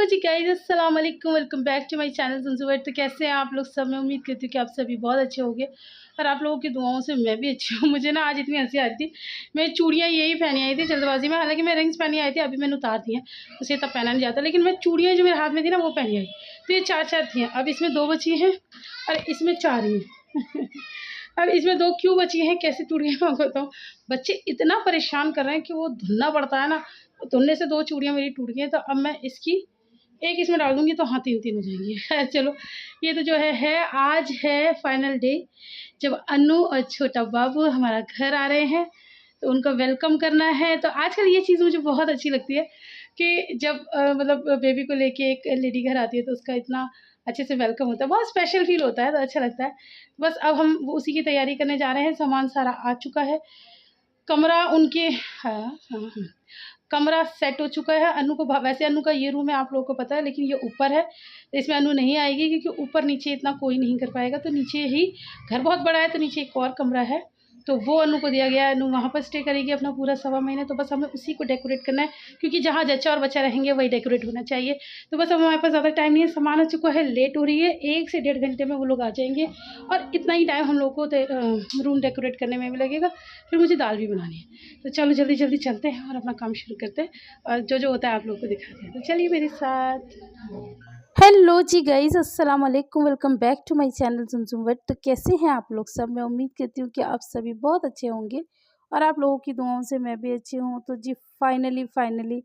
जी guys, अस्सलाम वालेकुम। Welcome back to my channel ज़ुनज़ुवैट। तो कैसे हैं आप लोग सब? मैं उम्मीद करती हूँ कि आप सभी बहुत अच्छे होंगे और आप लोगों की दुआओं से मैं भी अच्छी हूँ। मुझे ना आज इतनी हंसी आ रही थी, मैं चूड़ियाँ यही पहनी आई थी जल्दबाजी में। हालांकि मैं रिंग्स पहनी आई थी, अभी मैंने उतार दी हैं, उसे तब पहना नहीं जाता, लेकिन मैं चूड़ियाँ जो मेरे हाथ में थी ना वो पहनी आई। तो ये चार थी, अब इसमें 2 बची हैं और इसमें 4 ही हैं। अब इसमें 2 क्यों बची हैं, कैसे टूट गई मैं बताऊँ। बच्चे इतना परेशान कर रहे हैं कि वो धुलना पड़ता है ना, धुलने से 2 चूड़ियाँ मेरी टूट गई हैं। तो अब मैं इसकी एक इसमें डाल दूँगी तो हाँ 3-3 हो जाएँगी। चलो, ये तो जो है आज है फाइनल डे जब अनु और छोटा बाबू हमारा घर आ रहे हैं, तो उनका वेलकम करना है। तो आजकल ये चीज़ मुझे बहुत अच्छी लगती है कि जब मतलब बेबी को लेके एक लेडी घर आती है तो उसका इतना अच्छे से वेलकम होता है, बहुत स्पेशल फ़ील होता है, तो अच्छा लगता है। बस अब हम उसी की तैयारी करने जा रहे हैं, सामान सारा आ चुका है। कमरा उनके हाँ, हाँ, हाँ। कमरा सेट हो चुका है। अनु को वैसे अनु का ये रूम है, आप लोगों को पता है, लेकिन ये ऊपर है, तो इसमें अनु नहीं आएगी क्योंकि ऊपर-नीचे इतना कोई नहीं कर पाएगा। तो नीचे ही घर बहुत बड़ा है, तो नीचे एक और कमरा है, तो वो अनु को दिया गया है। अनु वहाँ पर स्टे करेगी अपना पूरा सवा महीने, तो बस हमें उसी को डेकोरेट करना है क्योंकि जहाँ जच्चा और बच्चा रहेंगे वही डेकोरेट होना चाहिए। तो बस अब हमारे पास ज़्यादा टाइम नहीं है, सामान आ चुका है, लेट हो रही है, 1 से 1.5 घंटे में वो लोग आ जाएँगे और इतना ही टाइम हम लोग को रूम डेकोरेट करने में भी लगेगा। फिर मुझे दाल भी बनानी है। तो चलो जल्दी-जल्दी चलते हैं और अपना काम शुरू करते हैं और जो होता है आप लोगों को दिखाते हैं। तो चलिए मेरे साथ। हेलो जी गाइस, अस्सलाम वालेकुम। Welcome back to my channel ज़ुमज़ुम। तो कैसे हैं आप लोग सब? मैं उम्मीद करती हूँ कि आप सभी बहुत अच्छे होंगे और आप लोगों की दुआओं से मैं भी अच्छी हूँ। तो जी फाइनली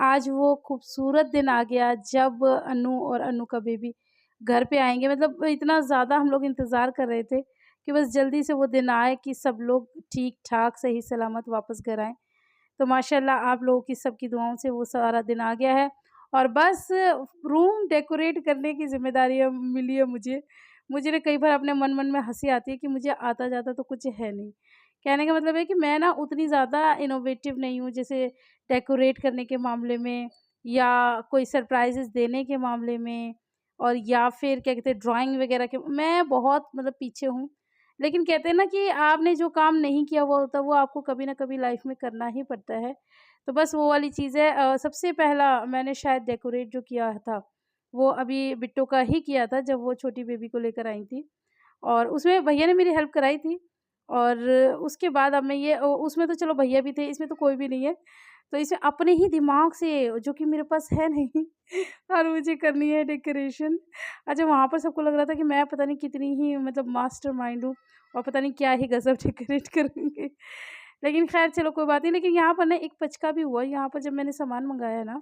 आज वो खूबसूरत दिन आ गया जब अनु और अनु का बेबी घर पे आएँगे। मतलब इतना ज़्यादा हम लोग इंतज़ार कर रहे थे कि बस जल्दी से वो दिन आए कि सब लोग ठीक-ठाक, सही सलामत वापस घर आएँ। तो माशाल्लाह आप लोगों की सबकी दुआओं से वो सारा दिन आ गया है और बस रूम डेकोरेट करने की ज़िम्मेदारी अब मिली है मुझे। मुझे ना कई बार अपने मन में हँसी आती है कि मुझे आता-जाता तो कुछ है नहीं। कहने का मतलब है कि मैं ना उतनी ज़्यादा इनोवेटिव नहीं हूँ, जैसे डेकोरेट करने के मामले में या कोई सरप्राइज़ेज़ देने के मामले में और या फिर क्या कहते हैं ड्राइंग वग़ैरह के, मैं बहुत मतलब पीछे हूँ। लेकिन कहते हैं ना कि आपने जो काम नहीं किया हुआ होता वो आपको कभी न कभी लाइफ़ में करना ही पड़ता है। तो बस वो वाली चीज़ है। सबसे पहला मैंने शायद डेकोरेट जो किया था, वो अभी बिट्टो का ही किया था जब वो छोटी बेबी को लेकर आई थी और उसमें भैया ने मेरी हेल्प कराई थी और उसके बाद अब मैं ये उसमें तो चलो भैया भी थे, इसमें तो कोई भी नहीं है। तो इसे अपने ही दिमाग से, जो कि मेरे पास है नहीं और मुझे करनी है डेकोरेशन। अच्छा, वहाँ पर सबको लग रहा था कि मैं पता नहीं कितनी ही मतलब मास्टरमाइंड हूँ और पता नहीं क्या ही गज़ब डेकोरेट करूँगी। लेकिन ख़ैर चलो कोई बात नहीं। लेकिन यहाँ पर ना एक पचका भी हुआ, यहाँ पर जब मैंने सामान मँगाया ना,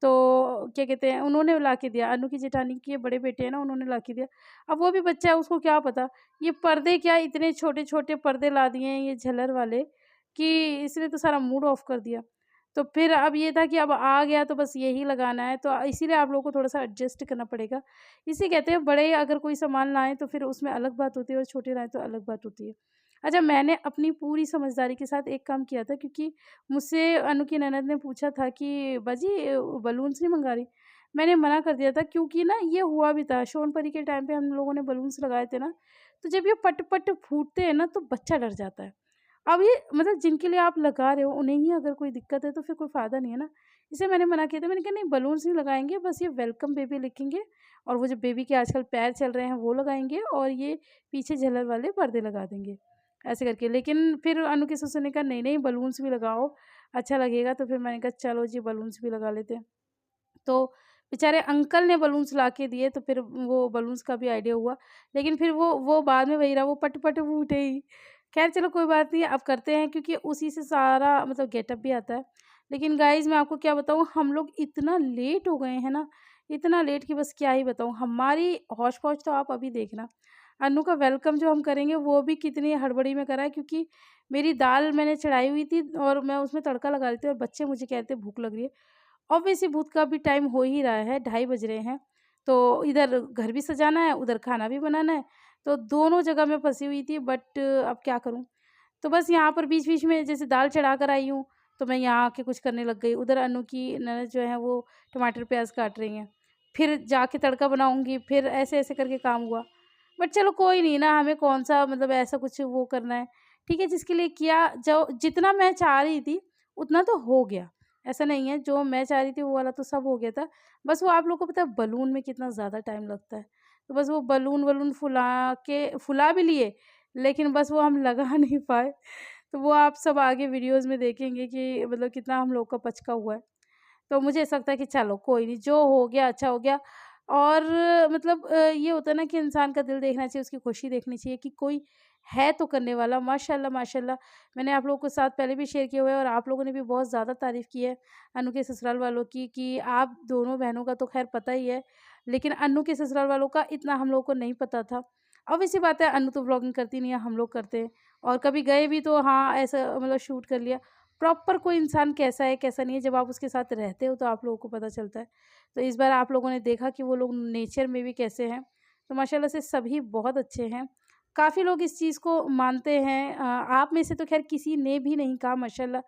तो क्या कहते हैं उन्होंने ला के दिया, अनु की जेठानी के बड़े बेटे हैं ना, उन्होंने ला के दिया। अब वो भी बच्चा है, उसको क्या पता, ये पर्दे क्या इतने छोटे-छोटे पर्दे ला दिए हैं ये झलर वाले कि इसने तो सारा मूड ऑफ कर दिया। तो फिर अब ये था कि अब आ गया तो बस यही लगाना है, तो इसीलिए आप लोगों को थोड़ा-सा एडजस्ट करना पड़ेगा। इसे कहते हैं बड़े अगर कोई सामान लाएँ तो फिर उसमें अलग बात होती है और छोटे लाएँ तो अलग बात होती है। अच्छा, मैंने अपनी पूरी समझदारी के साथ एक काम किया था क्योंकि मुझसे अनु की ननद ने पूछा था कि बाजी बलून्स नहीं मँगा रही? मैंने मना कर दिया था क्योंकि ना ये हुआ भी था सोनपरी के टाइम पे हम लोगों ने बलून्स लगाए थे ना, तो जब ये पट-पट फूटते हैं ना तो बच्चा डर जाता है। अब ये मतलब जिनके लिए आप लगा रहे हो उन्हें ही अगर कोई दिक्कत है तो फिर कोई फ़ायदा नहीं है ना। इसलिए मैंने मना किया था, मैंने कहा नहीं बलून्स नहीं लगाएँगे, बस ये वेलकम बेबी लिखेंगे और वो जो बेबी के आजकल पैर चल रहे हैं वो लगाएँगे और ये पीछे झलर वाले पर्दे लगा देंगे, ऐसे करके। लेकिन फिर अनु के ससुर ने कहा नहीं बलून्स भी लगाओ, अच्छा लगेगा। तो फिर मैंने कहा चलो जी बलून्स भी लगा लेते हैं। तो बेचारे अंकल ने बलून्स ला के दिए तो फिर वो बलून्स का भी आइडिया हुआ। लेकिन फिर वो बाद में वही रहा, वो पट-पट फूटे ही। ख़ैर चलो कोई बात नहीं, अब करते हैं क्योंकि उसी से सारा मतलब गेटअप भी आता है। लेकिन गाइज़ मैं आपको क्या बताऊँ, हम लोग इतना लेट हो गए हैं ना, इतना लेट कि बस क्या ही बताऊँ। हमारी हौच-पौच तो आप अभी देखना। अनु का वेलकम जो हम करेंगे वो भी कितनी हड़बड़ी में करा है क्योंकि मेरी दाल मैंने चढ़ाई हुई थी और मैं उसमें तड़का लगा रही थी और बच्चे मुझे कह रहे थे भूख लग रही है। ऑब्वियसली भूत का भी टाइम हो ही रहा है, 2:30 बज रहे हैं, तो इधर घर भी सजाना है, उधर खाना भी बनाना है, तो दोनों जगह मैं फँसी हुई थी। बट अब क्या करूँ? तो बस यहाँ पर बीच-बीच में जैसे दाल चढ़ा कर आई हूँ, तो मैं यहाँ आके कुछ करने लग गई। उधर अनु की ननद जो है वो टमाटर प्याज़ काट रही हैं, फिर जाके तड़का बनाऊँगी, फिर ऐसे-ऐसे करके काम हुआ। बट चलो कोई नहीं ना, हमें कौन-सा मतलब ऐसा कुछ वो करना है। ठीक है, जिसके लिए किया जो जितना मैं चाह रही थी, उतना तो हो गया। ऐसा नहीं है, जो मैं चाह रही थी वो वाला तो सब हो गया था। बस वो आप लोग को पता है बलून में कितना ज़्यादा टाइम लगता है, तो बस वो बलून वलून फुला भी लिए, लेकिन बस वो हम लगा नहीं पाए। तो वो आप सब आगे वीडियोज़ में देखेंगे कि मतलब कितना हम लोग का पचका हुआ है। तो मुझे ऐसा लगता है कि चलो कोई नहीं, जो हो गया अच्छा हो गया। और मतलब ये होता है ना कि इंसान का दिल देखना चाहिए, उसकी खुशी देखनी चाहिए कि कोई है तो करने वाला। माशाल्लाह माशाल्लाह, मैंने आप लोगों के साथ पहले भी शेयर किया हुआ है और आप लोगों ने भी बहुत ज़्यादा तारीफ़ की है अनु के ससुराल वालों की, कि आप दोनों बहनों का तो ख़ैर पता ही है, लेकिन अनु के ससुराल वालों का इतना हम लोगों को नहीं पता था। ऑब्वियस सी बात है, अनु तो व्लॉगिंग करती नहीं है, हम लोग करते हैं, और कभी गए भी तो हाँ, ऐसा मतलब शूट कर लिया। प्रॉपर कोई इंसान कैसा है, कैसा नहीं है, जब आप उसके साथ रहते हो तो आप लोगों को पता चलता है। तो इस बार आप लोगों ने देखा कि वो लोग नेचर में भी कैसे हैं। तो माशाल्लाह से सभी बहुत अच्छे हैं। काफ़ी लोग इस चीज़ को मानते हैं। आप में से तो ख़ैर किसी ने भी नहीं कहा माशाल्लाह,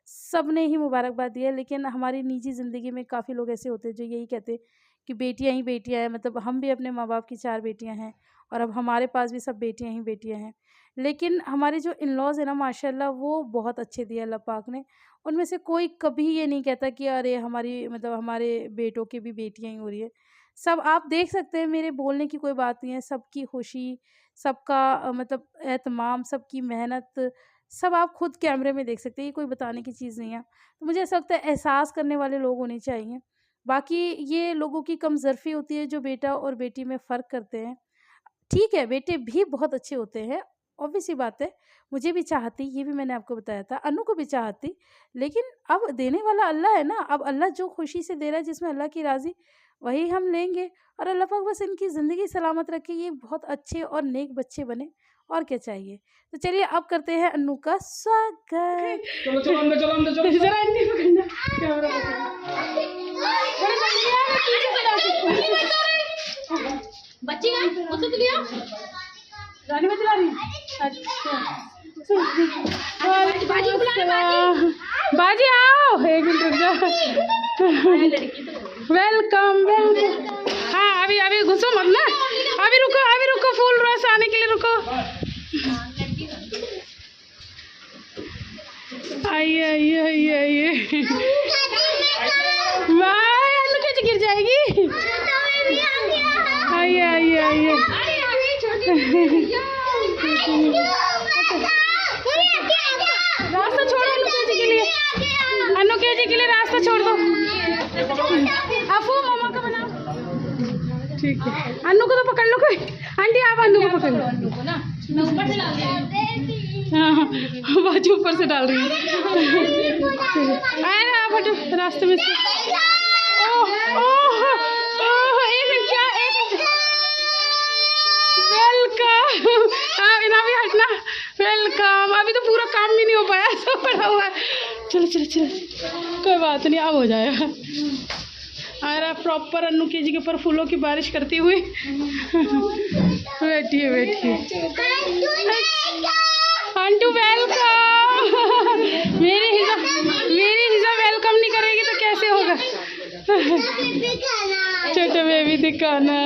सबने ही मुबारकबाद दी है। लेकिन हमारी निजी ज़िंदगी में काफ़ी लोग ऐसे होते हैं जो यही कहते हैं कि बेटियाँ ही बेटियाँ हैं, मतलब हम भी अपने माँ-बाप की 4 बेटियाँ हैं और अब हमारे पास भी सब बेटियाँ ही बेटियाँ हैं। लेकिन हमारे जो इन-लॉज़ हैं ना माशाल्लाह, वो बहुत अच्छे दिए अल्लाह पाक ने। उनमें से कोई कभी ये नहीं कहता कि अरे हमारी मतलब हमारे बेटों की भी बेटियाँ ही हो रही है। सब आप देख सकते हैं, मेरे बोलने की कोई बात नहीं है, सबकी खुशी, सबका मतलब एहतमाम, सबकी मेहनत, सब आप खुद कैमरे में देख सकते हैं, ये कोई बताने की चीज़ नहीं है। तो मुझे ऐसा लगता है एहसास करने वाले लोग होने चाहिए। बाकी ये लोगों की कमज़ोरी होती है जो बेटा और बेटी में फ़र्क करते हैं। ठीक है, बेटे भी बहुत अच्छे होते हैं, ऑब्वियस सी बात है। मुझे भी चाहती, ये भी मैंने आपको बताया था, अनु को भी चाहती, लेकिन अब देने वाला अल्लाह है ना। अब अल्लाह जो खुशी से दे रहा है, जिसमें अल्लाह की राज़ी, वही हम लेंगे। और अल्लाह पाक बस इनकी ज़िंदगी सलामत रखे, ये बहुत अच्छे और नेक बच्चे बने, और क्या चाहिए। तो चलिए अब करते हैं अनु का स्वागत। चलो चलो अंदर, चलो अंदर, चलो जरा अन्नी पकड़ना, कैमरा पकड़ना। बड़े जल्दी आ, मैं पीछे से जाती हूँ। बच्ची का उसे तो लिया रानी बजा रही है? अच्छा बाजी को बुलाना, बाजी आओ, एक मिनट रुक जा। Welcome welcome. हाँ अभी अभी घुसो मत ना, अभी रुको फूल रस आने के लिए रुको। आइए आइए आइए आइए। वाह अनु कैसे गिर जाएगी। आइए आइए आइए। रास्ता छोड़ो अनु के लिए रास्ता छोड़ दो। अफू मामा का बनाओ, ठीक है। अनु को तो पकड़ लो कोई, आंटी आप अनु को पकड़ लो। मैं ऊपर से डाल रही हाँ बाजू ऊपर से डाल रही हूँ। आए ना आप हटो रास्ते में से। ओह ओह ओह, एक मिनट क्या, एक वेलकम। हाँ इना भी हटना, वेलकम। अभी तो पूरा काम भी नहीं हो पाया, सब पड़ा हुआ है। चलो चलो चलो कोई बात नहीं, अब हो जाएगा। आ रहा प्रॉपर अनु के जी के ऊपर फूलों की बारिश करती हुई। बैठिए बैठिए। Onto welcome. मेरी हिजा वेलकम नहीं करेगी तो कैसे होगा। छोटे बेबी दिखाना।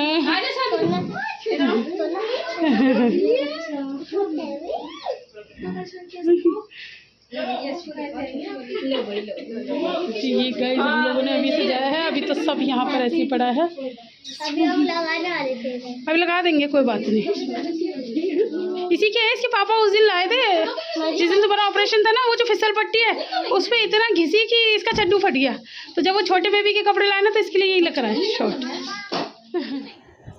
ये गाइस हम लोगों ने अभी सजाया है, अभी तो सब यहाँ पर ऐसे ही पड़ा है। अभी लगा देंगे, कोई बात नहीं। इसी के है, इसके पापा उस दिन लाए थे, जिस दिन तुम्हारा ऑपरेशन था ना, वो जो फिसल पट्टी है उस पर इतना घिसी कि इसका चड्डू फट गया। तो जब वो छोटे बेबी के कपड़े लाए ना, तो इसके लिए यही लग रहा है शॉर्ट।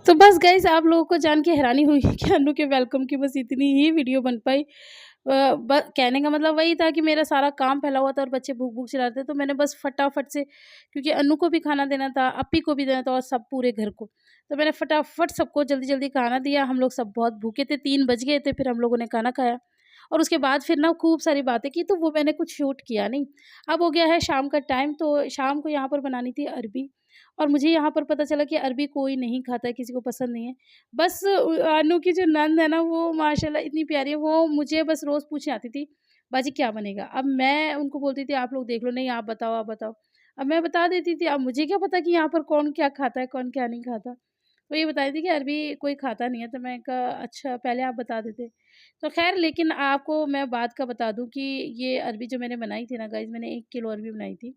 तो बस गाइस आप लोगों को जान के हैरानी हुई कि अनु के वेलकम की बस इतनी ही वीडियो बन पाई। कहने का मतलब वही था कि मेरा सारा काम फैला हुआ था और बच्चे भूख भूख चला रहे थे, तो मैंने बस फटाफट से, क्योंकि अनु को भी खाना देना था, अप्पी को भी देना था और सब पूरे घर को, तो मैंने फटाफट सबको जल्दी जल्दी खाना दिया। हम लोग सब बहुत भूखे थे, 3 बज गए थे, फिर हम लोगों ने खाना खाया और उसके बाद फिर ना खूब सारी बातें की, तो वो मैंने कुछ शूट किया नहीं। अब हो गया है शाम का टाइम, तो शाम को यहाँ पर बनानी थी अरबी, और मुझे यहाँ पर पता चला कि अरबी कोई नहीं खाता है, किसी को पसंद नहीं है। बस अनु की जो नंद है ना, वो माशाल्लाह इतनी प्यारी है, वो मुझे बस रोज़ पूछने आती थी बाजी क्या बनेगा। अब मैं उनको बोलती थी आप लोग देख लो, नहीं आप बताओ आप बताओ। अब मैं बता देती थी, अब मुझे क्या पता कि यहाँ पर कौन क्या खाता है कौन क्या नहीं खाता। तो ये बता रही थी कि अरबी कोई खाता नहीं है, तो मैं कहा अच्छा पहले आप बता देते। तो खैर, लेकिन आपको मैं बात का बता दूं कि ये अरबी जो मैंने बनाई थी ना गाइस, मैंने 1 किलो अरबी बनाई थी।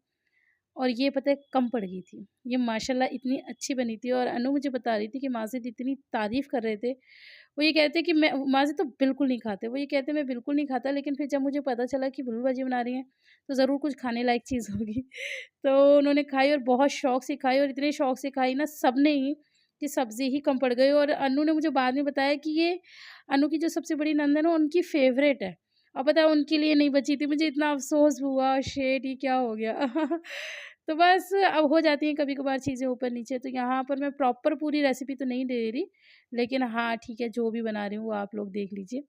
और ये पता है कम पड़ गई थी। ये माशाल्लाह इतनी अच्छी बनी थी और अनु मुझे बता रही थी कि माजिद इतनी तारीफ़ कर रहे थे। वो ये कहते कि मैं माजिद तो बिल्कुल नहीं खाते। वो ये कहते मैं बिल्कुल नहीं खाता, लेकिन फिर जब मुझे पता चला कि बुलबुल भाजी बना रही हैं, तो ज़रूर कुछ खाने लायक चीज़ होगी। तो उन्होंने खाई और बहुत शौक से खाई और इतने शौक से खाई ना सबने ही कि सब्ज़ी ही कम पड़ गई। और अनु ने मुझे बाद में बताया कि ये अनु की जो सबसे बड़ी नंद है ना, उनकी फ़ेवरेट है। और पता है उनके लिए नहीं बची थी। मुझे इतना अफ़सोस हुआ, शिट ये क्या हो गया? तो बस अब हो जाती हैं कभी-कभार चीज़ें ऊपर-नीचे। तो यहाँ पर मैं प्रॉपर पूरी रेसिपी तो नहीं दे रही, लेकिन हाँ, ठीक है, जो भी बना रही हूँ वो आप लोग देख लीजिए।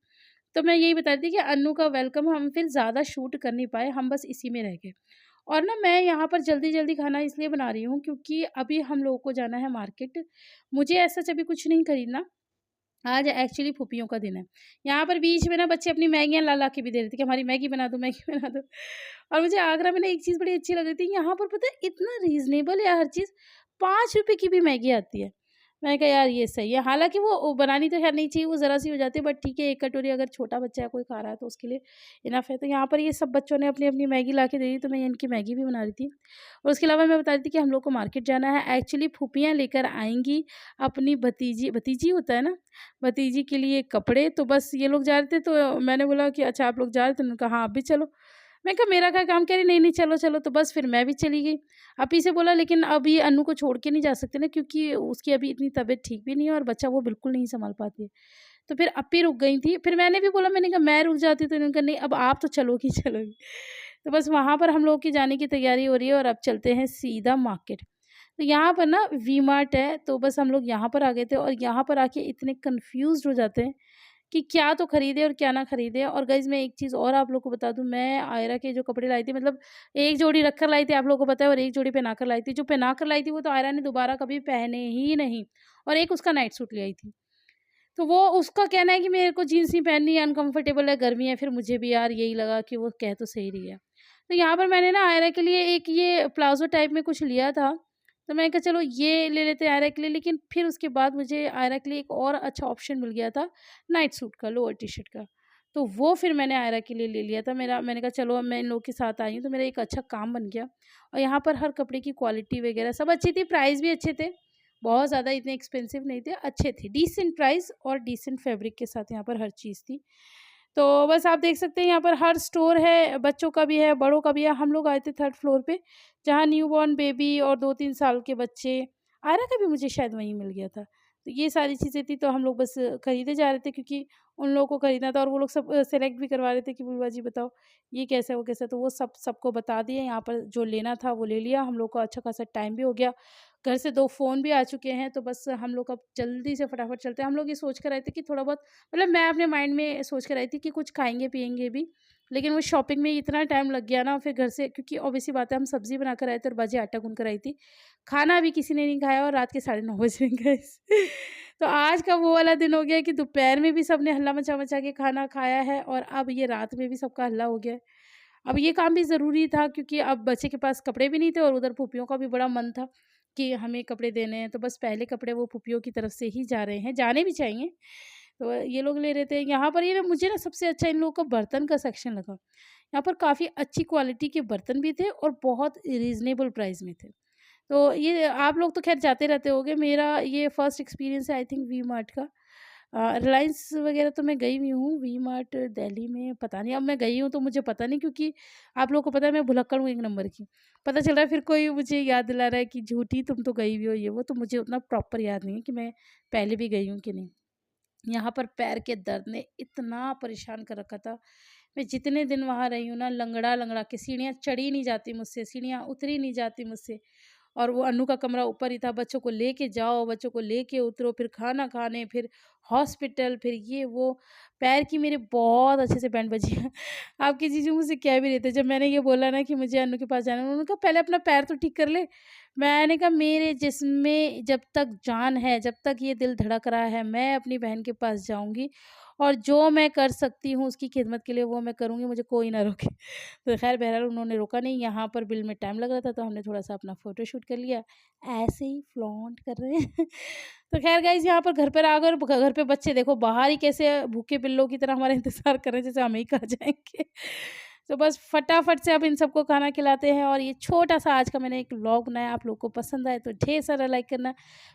तो मैं यही बता रही थी कि अन्नू का वेलकम हम फिर ज़्यादा शूट कर नहीं पाए, हम बस इसी में रह गए। और ना मैं यहाँ पर जल्दी-जल्दी खाना इसलिए बना रही हूँ क्योंकि अभी हम लोगों को जाना है मार्केट। मुझे ऐसा सच अभी कुछ नहीं खरीदना, आज एक्चुअली फूफियों का दिन है। यहाँ पर बीच में ना बच्चे अपनी मैगियाँ ला-ला के भी दे रहे थे कि हमारी मैगी बना दो, मैगी बना दो। और मुझे आगरा में ना एक चीज़ बड़ी अच्छी लग रही थी, यहाँ पर पता है इतना रीज़नेबल है हर चीज़, ₹5 की भी मैगी आती है। मैंने कहा यार ये सही है। हालाँकि वो बनानी तो खैर नहीं चाहिए, वो ज़रा-सी हो जाती है, बट ठीक है, 1 कटोरी अगर छोटा बच्चा है कोई खा रहा है तो उसके लिए इनफ है। तो यहाँ पर ये सब बच्चों ने अपनी-अपनी मैगी ला के दे दी, तो मैं इनकी मैगी भी बना रही थी। और उसके अलावा मैं बता रही थी कि हम लोग को मार्केट जाना है। एक्चुअली फूफियाँ लेकर आएँगी अपनी भतीजी, भतीजी होता है ना? भतीजी के लिए कपड़े। तो बस ये लोग जा रहे थे, तो मैंने बोला कि अच्छा आप लोग जा रहे थे? उन्होंने कहा हाँ, आप भी चलो। मैं कहा मेरा क्या काम? कह रही नहीं, नहीं चलो, चलो। तो बस फिर मैं भी चली गई। अपी से बोला लेकिन अभी अनु को छोड़ के नहीं जा सकते ना, क्योंकि उसकी अभी इतनी तबीयत ठीक भी नहीं है और बच्चा वो बिल्कुल नहीं सँभाल पाती है। तो फिर अपी रुक गई थी। फिर मैंने भी बोला, मैंने कहा मैं रुक जाती, तो इन्होंने कहा नहीं अब आप तो चलोगी, चलोगी। तो बस वहाँ पर हम लोग की जाने की तैयारी हो रही है और अब चलते हैं सीधा मार्केट। तो यहाँ पर ना वी मार्ट है, तो बस हम लोग यहाँ पर आ गए थे और यहाँ पर आके इतने कन्फ्यूज़्ड हो जाते हैं कि क्या तो खरीदें और क्या ना खरीदें। और गाइज़ मैं एक चीज़ और आप लोग को बता दूँ, मैं आयरा के जो कपड़े लाई थी, मतलब एक जोड़ी रख कर लाई थी आप लोगों को पता है, और एक जोड़ी पहना कर लाई थी। जो पहना कर लाई थी वो तो आयरा ने दोबारा कभी पहने ही नहीं, और एक उसका नाइट सूट ले आई थी। तो वो उसका कहना है कि मेरे को जीन्स नहीं पहननी है, अनकम्फर्टेबल है, गर्मी है। फिर मुझे भी यार यही लगा कि वो कह तो सही रही है। तो यहाँ पर मैंने ना आयरा के लिए एक ये प्लाज़ो टाइप में कुछ लिया था, तो मैंने कहा चलो ये ले लेते हैं आयरा के लिए। लेकिन फिर उसके बाद मुझे आयरा के लिए एक और अच्छा ऑप्शन मिल गया था, नाइट सूट का, लोअर टी-शर्ट का। तो वो फिर मैंने आयरा के लिए ले लिया था। मैंने कहा चलो अब मैं इन लोग के साथ आई हूँ, तो मेरा एक अच्छा काम बन गया। और यहाँ पर हर कपड़े की क्वालिटी वगैरह सब अच्छी थी, प्राइस भी अच्छे थे। बहुत ज़्यादा इतने एक्सपेंसिव नहीं थे, अच्छे थे, डिसेंट प्राइस और डिसेंट फैब्रिक के साथ यहाँ पर हर चीज़ थी। तो बस आप देख सकते हैं यहाँ पर हर स्टोर है, बच्चों का भी है, बड़ों का भी है। हम लोग आए थे 3rd फ्लोर पे, जहाँ न्यूबॉर्न बेबी और 2-3 साल के बच्चे, आयरा का भी मुझे शायद वहीं मिल गया था। तो ये सारी चीज़ें थी, तो हम लोग बस खरीदे जा रहे थे क्योंकि उन लोगों को खरीदना था। और वो लोग सब सेलेक्ट भी करवा रहे थे कि बुलबुल जी बताओ ये कैसा है, वो कैसा है। तो वो सबको बता दिए, यहाँ पर जो लेना था वो ले लिया। हम लोग को अच्छा खासा टाइम भी हो गया, घर से 2 फ़ोन भी आ चुके हैं। तो बस हम लोग अब जल्दी से फटाफट चलते हैं। हम लोग ये सोच कर आए थे कि थोड़ा बहुत, मतलब मैं अपने माइंड में सोच कर आई थी कि कुछ खाएँगे-पिएँगे भी, लेकिन वो शॉपिंग में इतना टाइम लग गया ना, फिर घर से, क्योंकि ऑब्वियस सी बात है हम सब्ज़ी बना कर आए थे और बाजी आटा गूँथ कर आई थी। खाना भी किसी ने नहीं खाया और रात के 9:30 बज रहे हैं गाइस। तो आज का वो वाला दिन हो गया कि दोपहर में भी सबने हल्ला मचा-मचा के खाना खाया है और अब ये रात में भी सबका हल्ला हो गया है। अब ये काम भी ज़रूरी था क्योंकि अब बच्चे के पास कपड़े भी नहीं थे और उधर फूफियों का भी बड़ा मन था कि हमें कपड़े देने हैं। तो बस पहले कपड़े वो फूफियों की तरफ से ही जा रहे हैं, जाने भी चाहिए। तो ये लोग ले रहे थे। यहाँ पर ये ना मुझे ना सबसे अच्छा इन लोगों का बर्तन का सेक्शन लगा। यहाँ पर काफ़ी अच्छी क्वालिटी के बर्तन भी थे और बहुत रीज़नेबल प्राइस में थे। तो ये आप लोग तो ख़ैर जाते रहते होंगे, मेरा ये फर्स्ट एक्सपीरियंस है आई थिंक वी मार्ट का। रिलायंस वग़ैरह तो मैं गई हुई हूँ, वी मार्ट दिल्ली में पता नहीं, अब मैं गई हूँ तो मुझे पता नहीं, क्योंकि आप लोगों को पता है मैं भुलक्कड़ हूँ 1 नंबर की। पता चल रहा है फिर कोई मुझे याद दिला रहा है कि झूठी तुम तो गई हुई हो ये वो, तो मुझे उतना प्रॉपर याद नहीं है कि मैं पहले भी गई हूँ कि नहीं। यहाँ पर पैर के दर्द ने इतना परेशान कर रखा था। मैं जितने दिन वहाँ रही हूँ ना, लंगड़ा-लंगड़ा के, सीढ़ियाँ चढ़ी नहीं जाती मुझसे, सीढ़ियाँ उतरी नहीं जाती मुझसे। और वो अनु का कमरा ऊपर ही था, बच्चों को लेके जाओ, बच्चों को लेके उतरो, फिर खाना खाने, फिर हॉस्पिटल, फिर ये वो। पैर की मेरे बहुत अच्छे से बैंड बजी है। आपके जीजू मुझसे कह भी रहे थे, जब मैंने ये बोला ना कि मुझे अनु के पास जाना है, उन्होंने कहा पहले अपना पैर तो ठीक कर ले। मैंने कहा मेरे जिस्म में जब तक जान है, जब तक ये दिल धड़क रहा है, मैं अपनी बहन के पास जाऊँगी और जो मैं कर सकती हूँ उसकी खिदमत के लिए वो मैं करूँगी, मुझे कोई ना रोके। तो ख़ैर बहरहाल उन्होंने रोका नहीं। यहाँ पर बिल में टाइम लग रहा था तो हमने थोड़ा-सा अपना फ़ोटोशूट कर लिया। ऐसे ही फ्लॉन्ट कर रहे हैं। तो ख़ैर गाइज़ यहाँ पर घर पर आ गए और घर पे बच्चे देखो बाहर ही कैसे भूखे बिल्लों की तरह हमारा इंतज़ार कर रहे हैं, जैसे हम ही खा जाएँगे। तो बस फटाफट से अब इन सबको खाना खिलाते हैं। और ये छोटा सा आज का मैंने एक व्लॉग बनाया, आप लोग को पसंद आए तो ढेर सारा लाइक करना,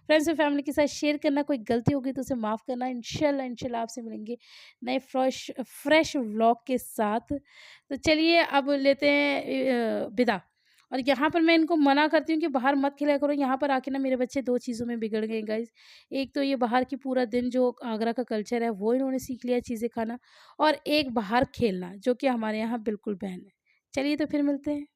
फ्रेंड्स और फैमिली के साथ शेयर करना, कोई गलती होगी तो उसे माफ़ करना। इंशाल्लाह आपसे मिलेंगे नए फ्रेश व्लॉग के साथ। तो चलिए अब लेते हैं विदा। और यहाँ पर मैं इनको मना करती हूँ कि बाहर मत खिलाया करो। यहाँ पर आके ना मेरे बच्चे 2 चीज़ों में बिगड़ गए गाइज़। एक तो ये बाहर की पूरा दिन जो आगरा का कल्चर है वो इन्होंने सीख लिया चीज़ें खाना, और एक बाहर खेलना जो कि हमारे यहाँ बिल्कुल बैन है। चलिए तो फिर मिलते हैं।